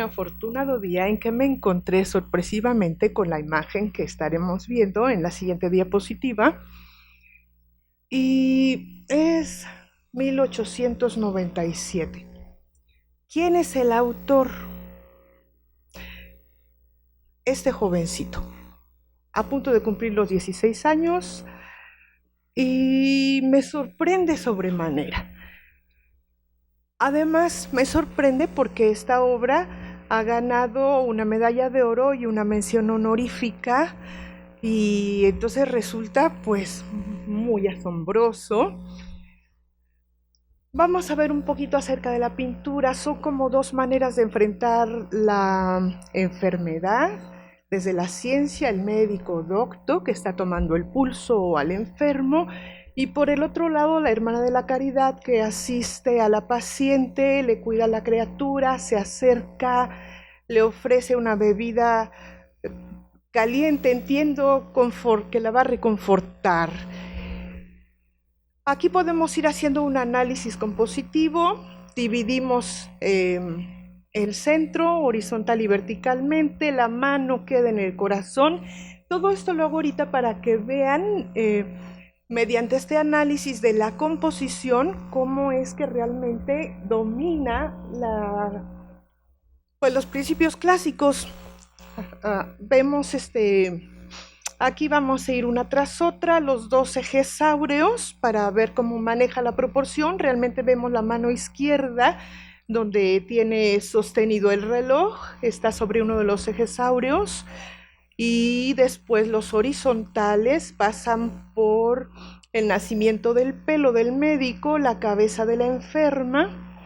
afortunado día en que me encontré sorpresivamente con la imagen que estaremos viendo en la siguiente diapositiva y es 1897. ¿Quién es el autor? Este jovencito, a punto de cumplir los 16 años y me sorprende sobremanera. Además, me sorprende porque esta obra ha ganado una medalla de oro y una mención honorífica y entonces resulta pues muy asombroso. Vamos a ver un poquito acerca de la pintura. Son como dos maneras de enfrentar la enfermedad. Desde la ciencia, el médico docto que está tomando el pulso al enfermo, y por el otro lado la hermana de la caridad que asiste a la paciente, le cuida a la criatura, se acerca, le ofrece una bebida caliente, entiendo, que la va a reconfortar. Aquí podemos ir haciendo un análisis compositivo, dividimos el centro horizontal y verticalmente, la mano queda en el corazón. Todo esto lo hago ahorita para que vean mediante este análisis de la composición cómo es que realmente domina pues los principios clásicos. Vemos aquí vamos a ir una tras otra, los dos ejes áureos para ver cómo maneja la proporción. Realmente vemos la mano izquierda donde tiene sostenido el reloj, está sobre uno de los ejes áureos, y después los horizontales pasan por el nacimiento del pelo del médico, la cabeza de la enferma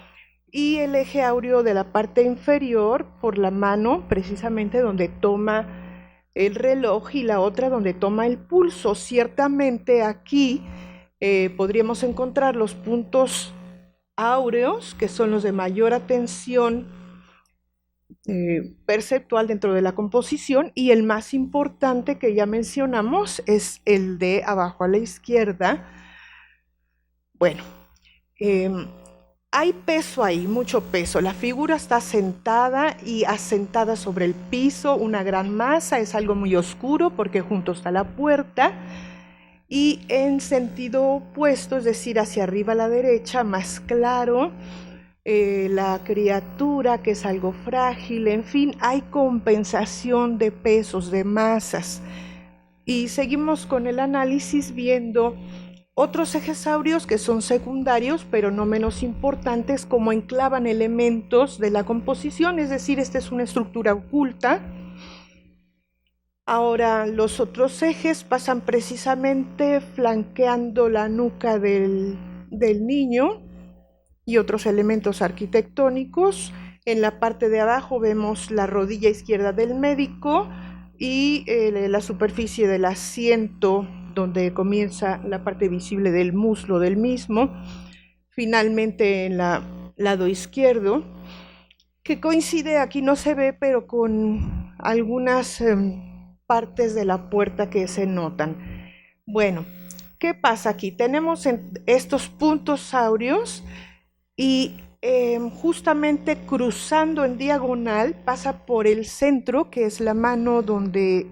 y el eje áureo de la parte inferior por la mano, precisamente donde toma el reloj, y la otra donde toma el pulso. Ciertamente aquí podríamos encontrar los puntos áureos, que son los de mayor atención perceptual dentro de la composición, y el más importante que ya mencionamos es el de abajo a la izquierda. Bueno, hay peso ahí, mucho peso. La figura está sentada y asentada sobre el piso, una gran masa, es algo muy oscuro porque junto está la puerta, y en sentido opuesto, es decir, hacia arriba a la derecha, más claro, la criatura, que es algo frágil. En fin, hay compensación de pesos, de masas. Y seguimos con el análisis viendo otros ejes áureos que son secundarios, pero no menos importantes, como enclavan elementos de la composición, es decir, esta es una estructura oculta. Ahora, los otros ejes pasan precisamente flanqueando la nuca del niño y otros elementos arquitectónicos. En la parte de abajo vemos la rodilla izquierda del médico y la superficie del asiento donde comienza la parte visible del muslo del mismo. Finalmente en el lado izquierdo, que coincide, aquí no se ve, pero con algunas partes de la puerta que se notan. Bueno, ¿qué pasa aquí? Tenemos estos puntos áureos y justamente cruzando en diagonal pasa por el centro, que es la mano donde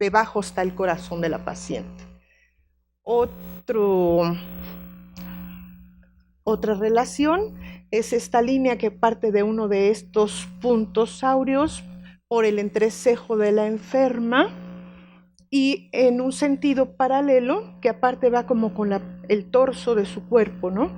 debajo está el corazón de la paciente. Otra relación es esta línea que parte de uno de estos puntos áureos por el entrecejo de la enferma y en un sentido paralelo, que aparte va como con el torso de su cuerpo, ¿no?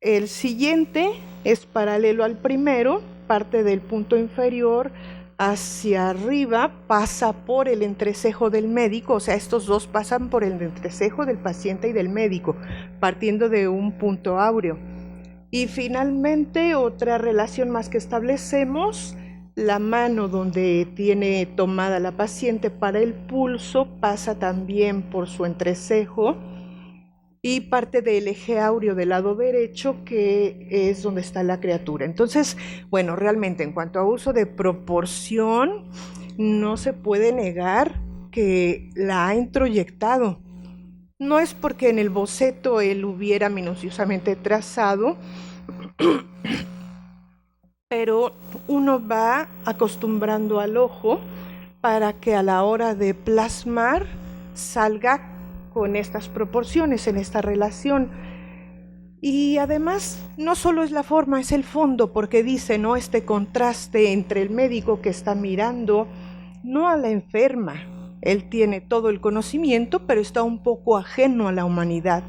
El siguiente es paralelo al primero, parte del punto inferior hacia arriba, pasa por el entrecejo del médico, o sea, estos dos pasan por el entrecejo del paciente y del médico, partiendo de un punto áureo. Y finalmente, otra relación más que establecemos, la mano donde tiene tomada la paciente para el pulso pasa también por su entrecejo y parte del eje áureo del lado derecho, que es donde está la criatura. Entonces, bueno, realmente en cuanto a uso de proporción, no se puede negar que la ha introyectado. No es porque en el boceto él hubiera minuciosamente trazado pero uno va acostumbrando al ojo para que a la hora de plasmar salga con estas proporciones, en esta relación. Y además, no solo es la forma, es el fondo, porque dice, ¿no? Este contraste entre el médico que está mirando, no a la enferma. Él tiene todo el conocimiento, pero está un poco ajeno a la humanidad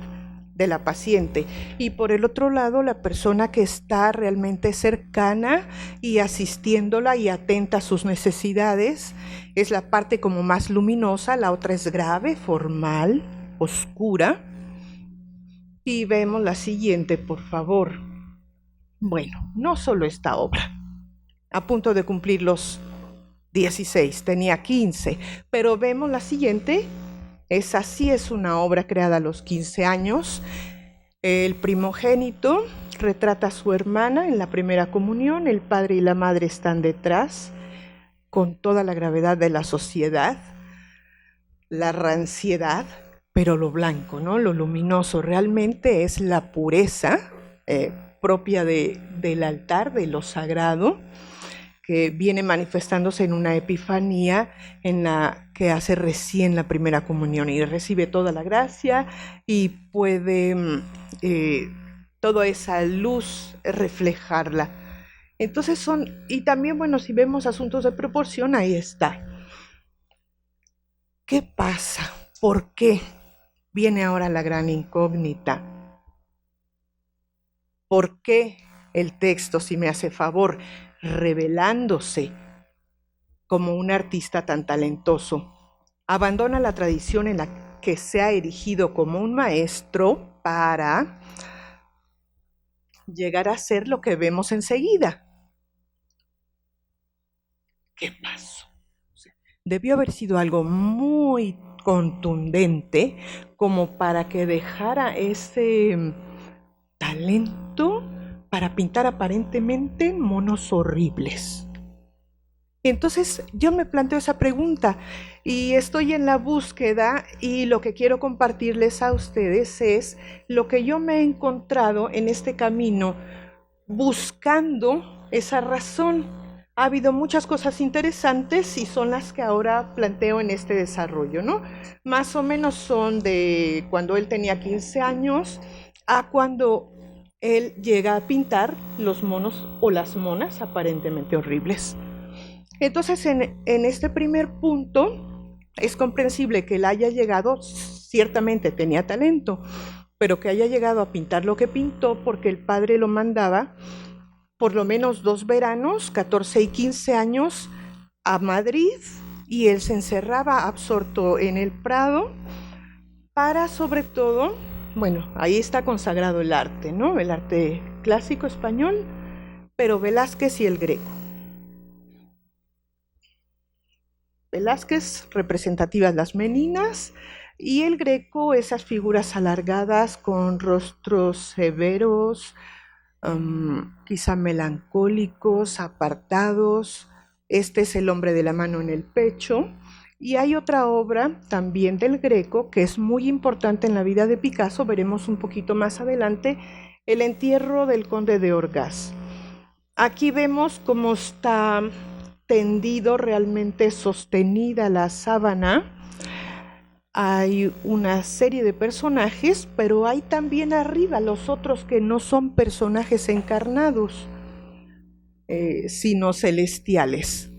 de la paciente. Y por el otro lado, la persona que está realmente cercana y asistiéndola y atenta a sus necesidades, es la parte como más luminosa, la otra es grave, formal, oscura. Y vemos la siguiente, por favor. Bueno, no solo esta obra, a punto de cumplir los 16, tenía 15, pero vemos la siguiente, esa sí es una obra creada a los 15 años. El primogénito retrata a su hermana en la primera comunión, el padre y la madre están detrás, con toda la gravedad de la sociedad, la ranciedad, pero lo blanco, ¿no? Lo luminoso realmente es la pureza propia del altar, de lo sagrado, que viene manifestándose en una epifanía en la que hace recién la primera comunión y recibe toda la gracia y puede toda esa luz reflejarla. Entonces y también, bueno, si vemos asuntos de proporción, ahí está. ¿Qué pasa? ¿Por qué? Viene ahora la gran incógnita. ¿Por qué el texto, si me hace favor, revelándose como un artista tan talentoso, abandona la tradición en la que se ha erigido como un maestro para llegar a ser lo que vemos enseguida? ¿Qué pasó? Debió haber sido algo muy contundente como para que dejara ese talento para pintar aparentemente monos horribles. Entonces yo me planteo esa pregunta y estoy en la búsqueda, y lo que quiero compartirles a ustedes es lo que yo me he encontrado en este camino buscando esa razón. Ha habido muchas cosas interesantes y son las que ahora planteo en este desarrollo, ¿no? Más o menos son de cuando él tenía 15 años a cuando él llega a pintar los monos o las monas aparentemente horribles. Entonces, en este primer punto, es comprensible que él haya llegado, ciertamente tenía talento, pero que haya llegado a pintar lo que pintó porque el padre lo mandaba por lo menos 2 veranos, 14 y 15 años, a Madrid, y él se encerraba absorto en el Prado para, sobre todo, bueno, ahí está consagrado el arte, ¿no? El arte clásico español, pero Velázquez y el Greco. Velázquez, representativas las meninas, y el Greco, esas figuras alargadas con rostros severos, quizá melancólicos, apartados. Este es el hombre de la mano en el pecho. Y hay otra obra también del Greco que es muy importante en la vida de Picasso, veremos un poquito más adelante, el entierro del conde de Orgaz. Aquí vemos cómo está tendido, realmente sostenida la sábana. Hay una serie de personajes, pero hay también arriba los otros que no son personajes encarnados, sino celestiales.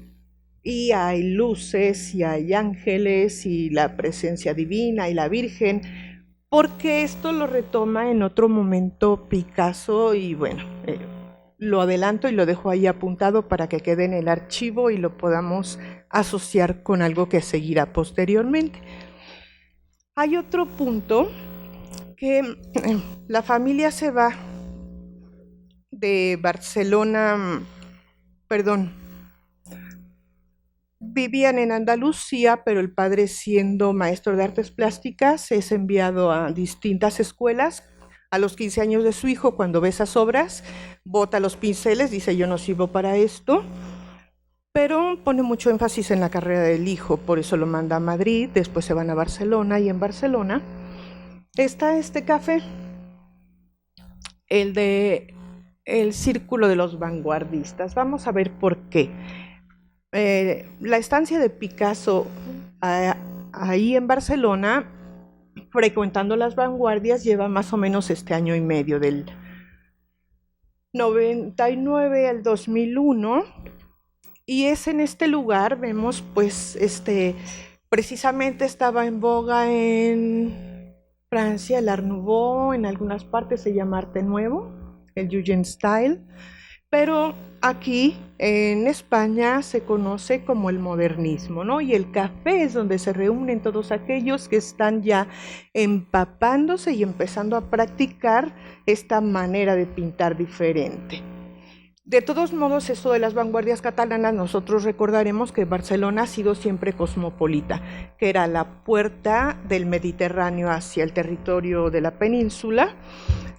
Y hay luces, y hay ángeles, y la presencia divina, y la Virgen, porque esto lo retoma en otro momento Picasso, y bueno, lo adelanto y lo dejo ahí apuntado para que quede en el archivo y lo podamos asociar con algo que seguirá posteriormente. Hay otro punto que la familia se va de Barcelona, vivían en Andalucía, pero el padre, siendo maestro de artes plásticas, es enviado a distintas escuelas. A los 15 años de su hijo, cuando ve esas obras, bota los pinceles, dice yo no sirvo para esto, pero pone mucho énfasis en la carrera del hijo, por eso lo manda a Madrid, después se van a Barcelona, y en Barcelona está este café, el de el círculo de los vanguardistas. Vamos a ver por qué. La estancia de Picasso ahí en Barcelona, frecuentando las vanguardias, lleva más o menos este año y medio, del 99 al 2001, y es en este lugar, vemos pues precisamente estaba en boga en Francia el Art Nouveau, en algunas partes se llama Arte Nuevo, el Jugendstil, pero aquí en España se conoce como el modernismo, ¿no? Y el café es donde se reúnen todos aquellos que están ya empapándose y empezando a practicar esta manera de pintar diferente. De todos modos, eso de las vanguardias catalanas, nosotros recordaremos que Barcelona ha sido siempre cosmopolita, que era la puerta del Mediterráneo hacia el territorio de la península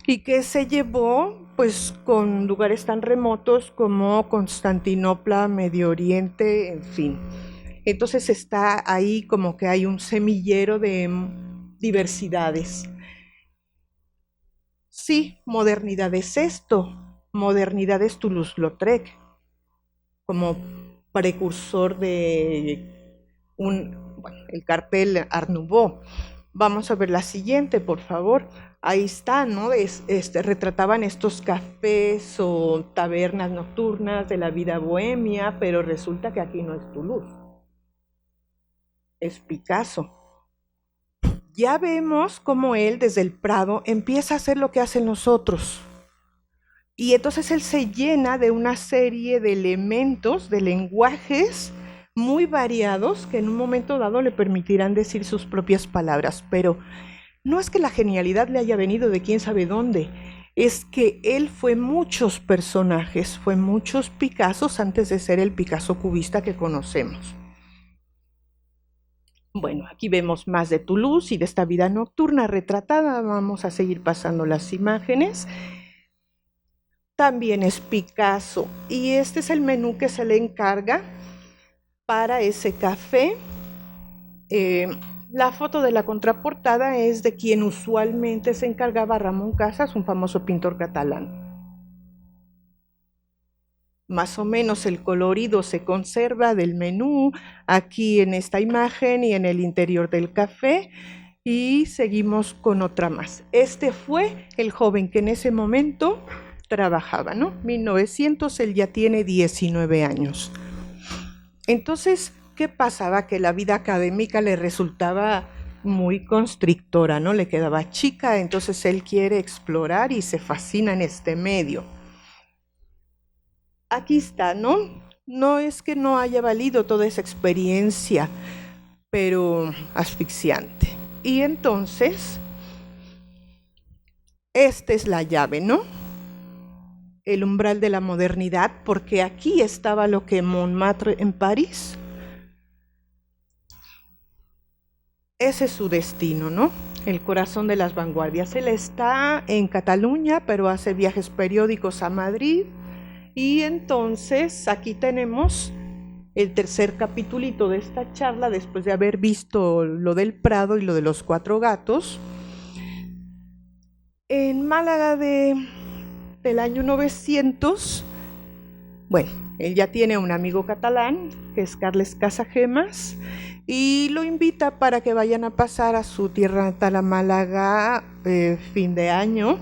y que se llevó pues con lugares tan remotos como Constantinopla, Medio Oriente, en fin. Entonces está ahí como que hay un semillero de diversidades. Sí, modernidad es esto. Modernidad es Toulouse-Lautrec, como precursor de el cartel Art Nouveau. Vamos a ver la siguiente, por favor. Ahí está, ¿no? Retrataban estos cafés o tabernas nocturnas de la vida bohemia, pero resulta que aquí no es Toulouse, es Picasso. Ya vemos cómo él desde el Prado empieza a hacer lo que hacen los otros. Y entonces él se llena de una serie de elementos, de lenguajes muy variados que en un momento dado le permitirán decir sus propias palabras, pero no es que la genialidad le haya venido de quién sabe dónde, es que él fue muchos personajes, fue muchos Picassos antes de ser el Picasso cubista que conocemos. Bueno, aquí vemos más de Toulouse y de esta vida nocturna retratada. Vamos a seguir pasando las imágenes. También es Picasso y este es el menú que se le encarga para ese café. La foto de la contraportada es de quien usualmente se encargaba, Ramón Casas, un famoso pintor catalán. Más o menos el colorido se conserva del menú aquí en esta imagen y en el interior del café. Y seguimos con otra más. Este fue el joven que en ese momento trabajaba, ¿no? 1900, él ya tiene 19 años. Entonces, ¿qué pasaba? Que la vida académica le resultaba muy constrictora, ¿no? Le quedaba chica, entonces él quiere explorar y se fascina en este medio. Aquí está, ¿no? No es que no haya valido toda esa experiencia, pero asfixiante. Y entonces, esta es la llave, ¿no? El umbral de la modernidad, porque aquí estaba lo que Montmartre en París. Ese es su destino, ¿no? El corazón de las vanguardias. Él está en Cataluña, pero hace viajes periódicos a Madrid. Y entonces aquí tenemos el tercer capitulito de esta charla, después de haber visto lo del Prado y lo de los 4 gatos. En Málaga del año 900, bueno, él ya tiene un amigo catalán, que es Carles Casagemas, y lo invita para que vayan a pasar a su tierra natal, a Málaga, fin de año.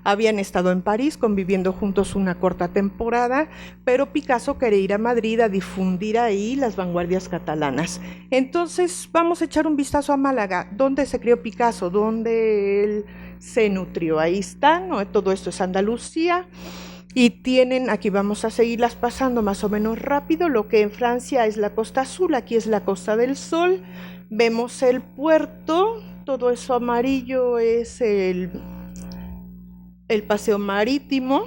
Habían estado en París conviviendo juntos una corta temporada, pero Picasso quería ir a Madrid a difundir ahí las vanguardias catalanas. Entonces vamos a echar un vistazo a Málaga, donde se crió Picasso, donde él se nutrió. Ahí está, ¿no? Todo esto es Andalucía. Y tienen, aquí vamos a seguirlas pasando más o menos rápido, lo que en Francia es la Costa Azul, aquí es la Costa del Sol. Vemos el puerto, todo eso amarillo es el paseo marítimo,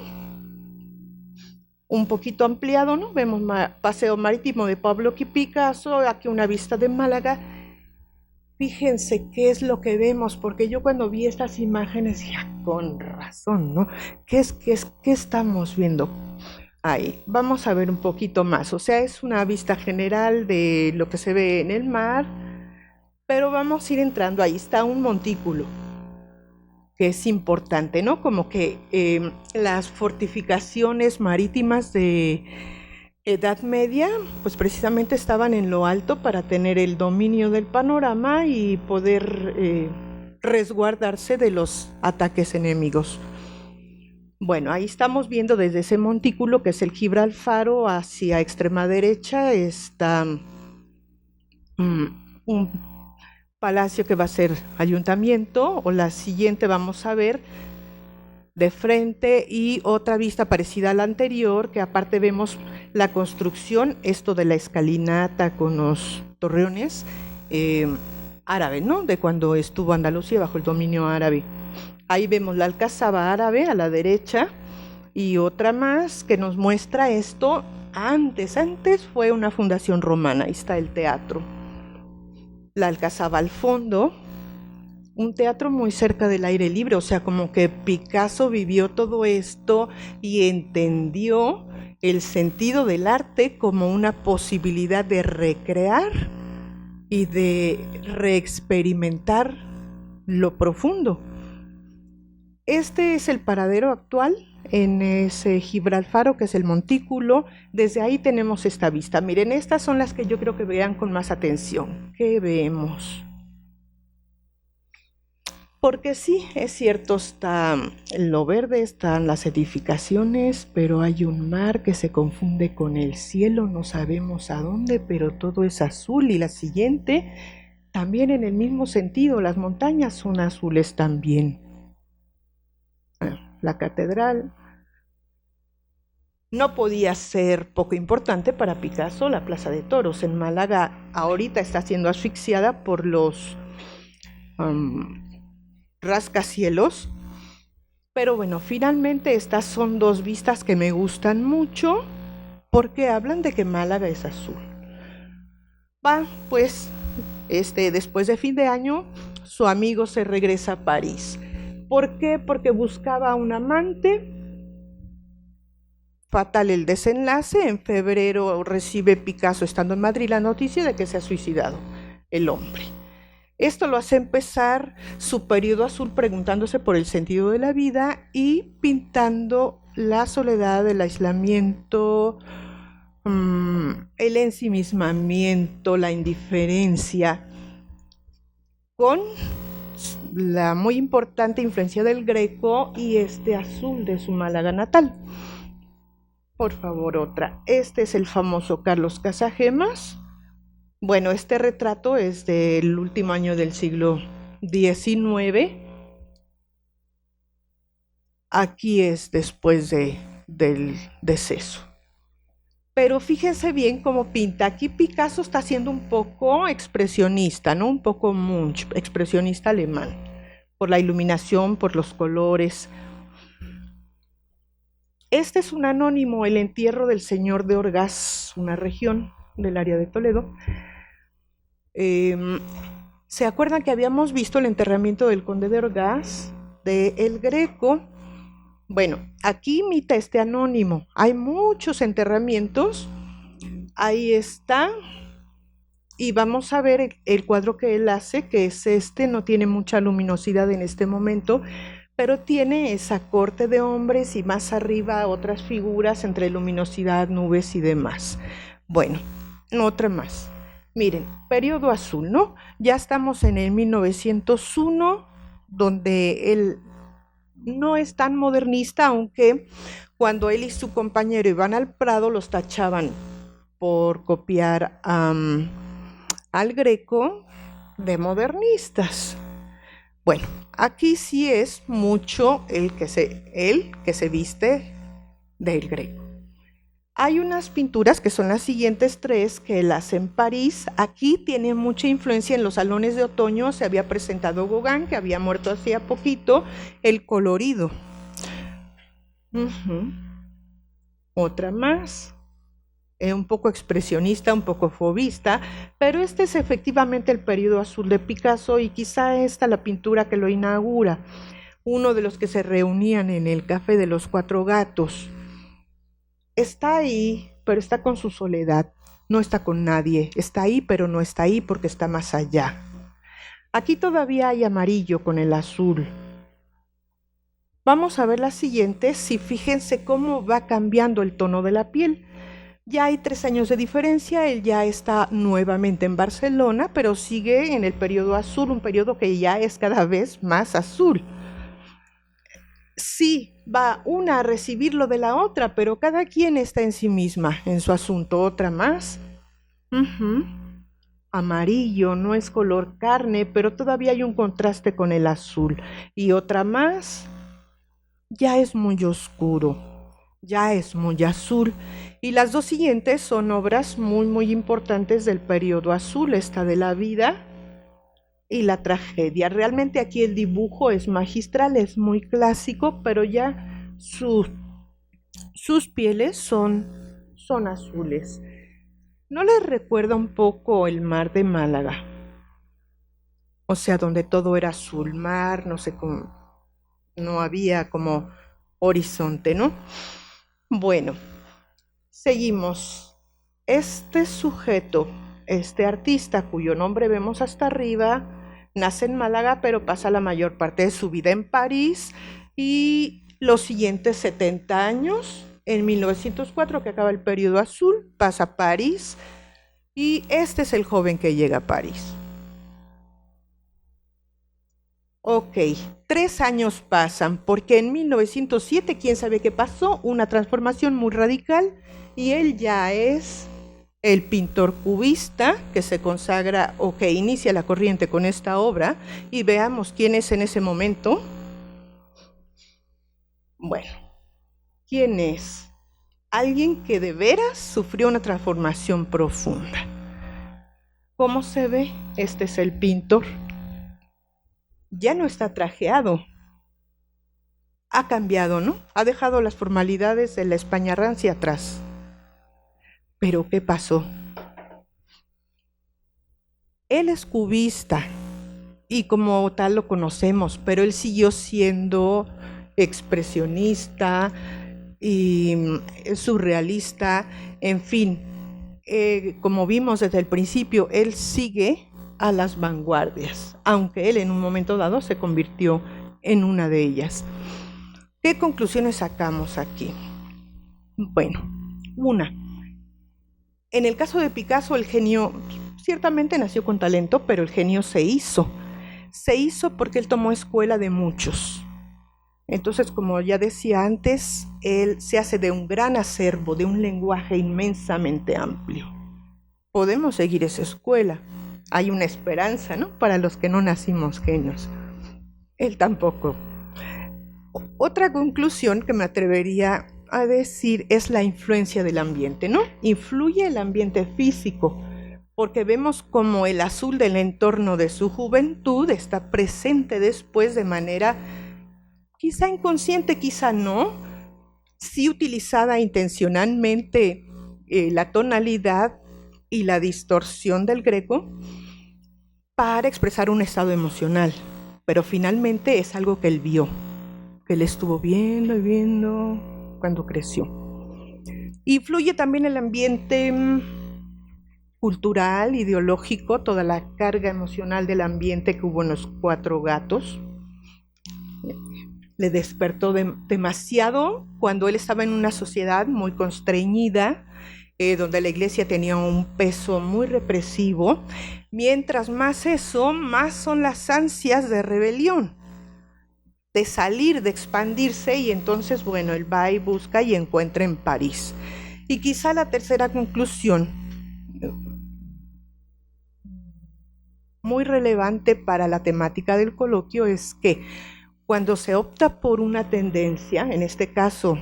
un poquito ampliado, ¿no? Vemos paseo marítimo de Pablo Picasso, aquí una vista de Málaga. Fíjense qué es lo que vemos, porque yo cuando vi estas imágenes decía, con razón, ¿no? ¿Qué estamos viendo ahí? Vamos a ver un poquito más, o sea, es una vista general de lo que se ve en el mar, pero vamos a ir entrando, ahí está un montículo. que es importante, ¿no? Como que las fortificaciones marítimas de Edad Media, pues precisamente estaban en lo alto para tener el dominio del panorama y poder resguardarse de los ataques enemigos. Bueno, ahí estamos viendo desde ese montículo que es el Gibralfaro hacia extrema derecha está un palacio que va a ser ayuntamiento, o la siguiente vamos a ver de frente, y otra vista parecida a la anterior, que aparte vemos la construcción, esto de la escalinata con los torreones árabe, ¿no? De cuando estuvo Andalucía bajo el dominio árabe. Ahí vemos la alcazaba árabe a la derecha y otra más que nos muestra esto. Antes fue una fundación romana, ahí está el teatro. La alcazaba al fondo, un teatro muy cerca del aire libre, o sea, como que Picasso vivió todo esto y entendió el sentido del arte como una posibilidad de recrear y de reexperimentar lo profundo. Este es el paradero actual en ese Gibralfaro, que es el montículo. Desde ahí tenemos esta vista. Miren, estas son las que yo creo que vean con más atención. ¿Qué vemos? Porque sí, es cierto, está lo verde, están las edificaciones, pero hay un mar que se confunde con el cielo, no sabemos a dónde, pero todo es azul. Y la siguiente, también en el mismo sentido, las montañas son azules también. La catedral no podía ser poco importante para Picasso. La Plaza de Toros en Málaga ahorita está siendo asfixiada por los rascacielos, pero bueno, finalmente estas son dos vistas que me gustan mucho porque hablan de que Málaga es azul. Pues después de fin de año su amigo se regresa a París. ¿Por qué? Porque buscaba un amante. Fatal el desenlace. En febrero recibe Picasso, estando en Madrid, la noticia de que se ha suicidado el hombre. Esto lo hace empezar su periodo azul preguntándose por el sentido de la vida y pintando la soledad, el aislamiento, el ensimismamiento, la indiferencia, con la muy importante influencia del Greco y este azul de su Málaga natal. Por favor, otra. Este es el famoso Carlos Casagemas. Bueno, este retrato es del último año del siglo XIX. Aquí es después del deceso. Pero fíjense bien cómo pinta. Aquí Picasso está siendo un poco expresionista, ¿no? Un poco Munch, expresionista alemán, por la iluminación, por los colores. Este es un anónimo, el entierro del señor de Orgaz, una región del área de Toledo. ¿Se acuerdan que habíamos visto el enterramiento del conde de Orgaz, de El Greco? Bueno, aquí imita este anónimo. Hay muchos enterramientos. Ahí está. Y vamos a ver el cuadro que él hace, que es no tiene mucha luminosidad en este momento, pero tiene esa corte de hombres y más arriba otras figuras entre luminosidad, nubes y demás. Bueno, otra más. Miren, periodo azul, ¿no? Ya estamos en el 1901, donde él no es tan modernista, aunque cuando él y su compañero iban al Prado los tachaban por copiar al Greco de modernistas. Bueno, aquí sí es mucho el que se viste del Greco. Hay unas pinturas que son las siguientes tres que él hace en París. Aquí tiene mucha influencia en los salones de otoño. Se había presentado Gauguin, que había muerto hacía poquito, el colorido. Otra más. Un poco expresionista, un poco fovista, pero este es efectivamente el periodo azul de Picasso y quizá esta la pintura que lo inaugura. Uno de los que se reunían en el Café de los Cuatro Gatos. Está ahí, pero está con su soledad, no está con nadie, está ahí, pero no está ahí porque está más allá. Aquí todavía hay amarillo con el azul. Vamos a ver la siguiente, si fíjense cómo va cambiando el tono de la piel. Ya hay 3 años de diferencia, él ya está nuevamente en Barcelona, pero sigue en el periodo azul, un periodo que ya es cada vez más azul. Sí, va una a recibir lo de la otra, pero cada quien está en sí misma, en su asunto. Otra más. Ujú. Amarillo, no es color carne, pero todavía hay un contraste con el azul. Y otra más, ya es muy oscuro, ya es muy azul. Y las dos siguientes son obras muy importantes del periodo azul, esta de la vida y la tragedia. Realmente aquí el dibujo es magistral, es muy clásico, pero ya sus pieles son azules. ¿No les recuerda un poco el mar de Málaga? O sea, donde todo era azul mar, no sé cómo, no había como horizonte, ¿no? Bueno, seguimos. Este sujeto, este artista cuyo nombre vemos hasta arriba, nace en Málaga, pero pasa la mayor parte de su vida en París y los siguientes 70 años, en 1904, que acaba el periodo azul, pasa a París y este es el joven que llega a París. Ok, 3 años pasan, porque en 1907, ¿quién sabe qué pasó? Una transformación muy radical y él ya es el pintor cubista que se consagra o que inicia la corriente con esta obra. Y veamos quién es en ese momento. Bueno, ¿quién es? Alguien que de veras sufrió una transformación profunda. ¿Cómo se ve? Este es el pintor. Ya no está trajeado. Ha cambiado, ¿no? Ha dejado las formalidades de la España rancia atrás. Pero ¿qué pasó? Él es cubista y como tal lo conocemos, pero él siguió siendo expresionista y surrealista, en fin, como vimos desde el principio, él sigue a las vanguardias, aunque él en un momento dado se convirtió en una de ellas. ¿Qué conclusiones sacamos aquí? Bueno, una, en el caso de Picasso, el genio ciertamente nació con talento, pero el genio se hizo. Se hizo porque él tomó escuela de muchos. Entonces, como ya decía antes, él se hace de un gran acervo, de un lenguaje inmensamente amplio. Podemos seguir esa escuela. Hay una esperanza, ¿no? Para los que no nacimos genios. Él tampoco. Otra conclusión que me atrevería a decir es la influencia del ambiente, ¿no? Influye el ambiente físico, porque vemos como el azul del entorno de su juventud está presente después de manera quizá inconsciente, quizá no, sí utilizada intencionalmente la tonalidad y la distorsión del Greco para expresar un estado emocional, pero finalmente es algo que él vio, que él estuvo viendo y viendo cuando creció. Influye también el ambiente cultural, ideológico, toda la carga emocional del ambiente que hubo en los 4 gatos. Le despertó demasiado cuando él estaba en una sociedad muy constreñida, donde la iglesia tenía un peso muy represivo. Mientras más eso, más son las ansias de rebelión, de salir, de expandirse, y entonces, bueno, él va y busca y encuentra en París. Y quizá la tercera conclusión, muy relevante para la temática del coloquio, es que cuando se opta por una tendencia, en este caso,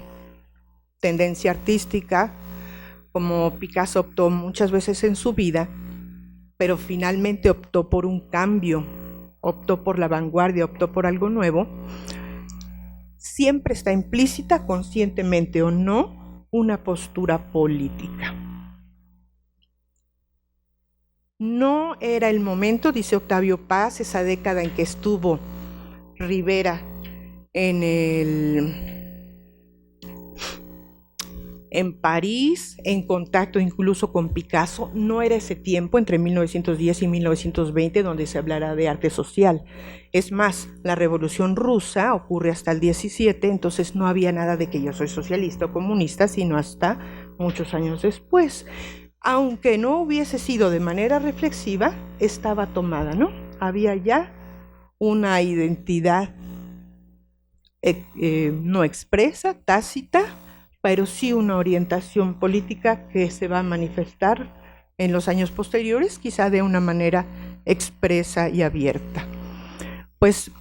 tendencia artística, como Picasso optó muchas veces en su vida, pero finalmente optó por un cambio, optó por la vanguardia, optó por algo nuevo, siempre está implícita, conscientemente o no, una postura política. No era el momento, dice Octavio Paz, esa década en que estuvo Rivera en en París, en contacto incluso con Picasso. No era ese tiempo, entre 1910 y 1920, donde se hablará de arte social. Es más, la Revolución Rusa ocurre hasta el 17, entonces no había nada de que yo soy socialista o comunista, sino hasta muchos años después. Aunque no hubiese sido de manera reflexiva, estaba tomada, ¿no? Había ya una identidad no expresa, tácita, pero sí una orientación política que se va a manifestar en los años posteriores, quizá de una manera expresa y abierta. Pues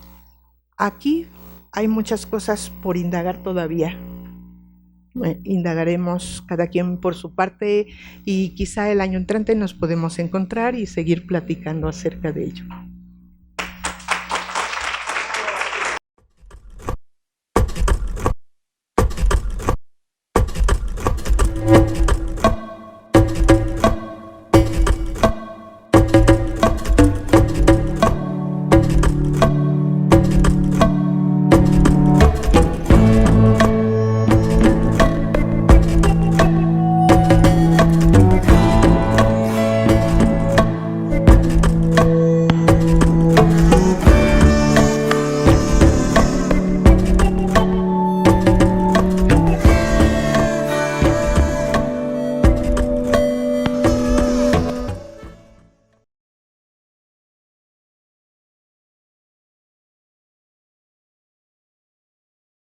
aquí hay muchas cosas por indagar todavía. Indagaremos cada quien por su parte y quizá el año entrante nos podemos encontrar y seguir platicando acerca de ello.